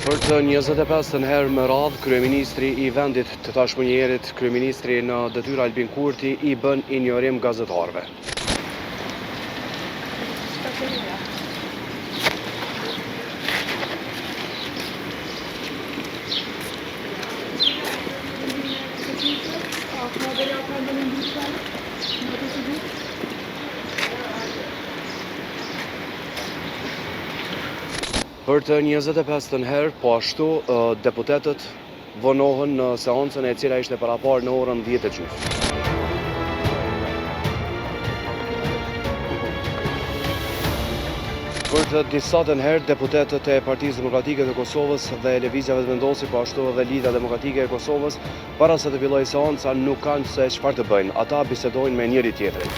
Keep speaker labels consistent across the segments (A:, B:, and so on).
A: Për të 25 herë më radhë, kryeministri i vendit të tashmënjerit, kryeministri në detyrë Albin Kurti, i bën injorim gazetarëve. Për të 25 herë, po ashtu, deputetët vonohen në seancën e cila ishte paraparë në orën 10:30. Për të disatën herë, deputetët e Partisë Demokratike të Kosovës dhe Lëvizjave të Vendosi, po ashtu dhe Lidhja Demokratike e Kosovës, para se të fillojë seanca, nuk kanë se çfarë të bëjnë. Ata bisedojnë me njëri tjetrin.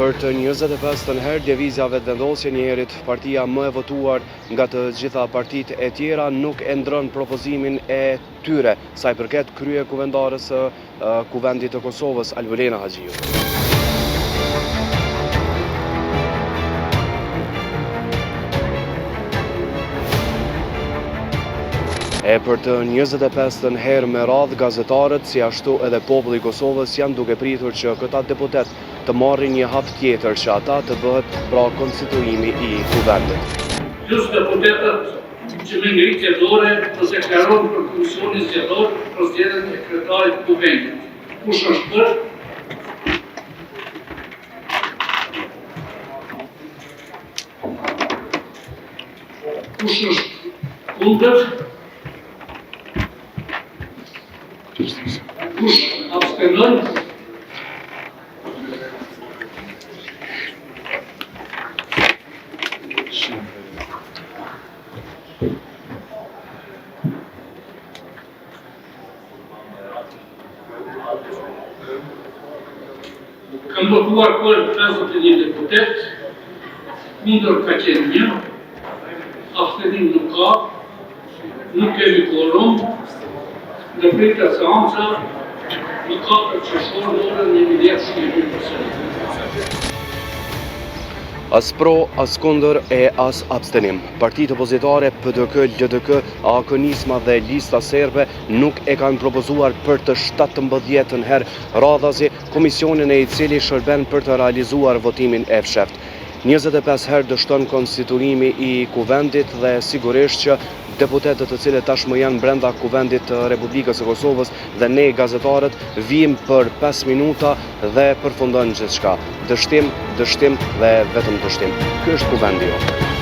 A: Për të 25 herë, Lëvizjave të Vendosje, njëherit partia më e votuar nga të gjitha partitë e tjera, nuk e ndron propozimin e tyre, sa i përket krye kuvendarës së Kuvendit të Kosovës, Albulena Haxhiu. E për të 25 herë me radhë, gazetarët, si ashtu edhe populli i Kosovës, janë duke pritur që këta deputet të marrin një hap tjetër, që ata të bëhet pra konstituimi i kuvendit.
B: Plus deputetët që me ngritje dore të deklaron për komisionin zgjedhor për zgjedhjen e kryetarit të kuvendit. Kush është për? Kush është kundër? Kush abstenon? Kam votuar për 51 deputet, kundër ka qenë 1, abstenim nuk ka, nuk kemi kvorum, në pritë seanca në 4 qershor në orën 11:02.
A: As pro, as kundër e as abstenim. Partitë opozitare, PDK, LDK, AK-Nisma dhe Lista Serbe nuk e kanë propozuar për të 17 herë radhazi komisionin e i cili shërben për të realizuar votimin e fsheft. 25 herë dështon konstituimi i kuvendit dhe sigurisht që deputetët të cilët tashmë janë brenda kuvendit të Republikës së Kosovës dhe ne gazetarët vijmë për 5 minuta dhe përfundon gjithçka. Dështim dhe vetëm dështim. Ky është kuvendi jonë.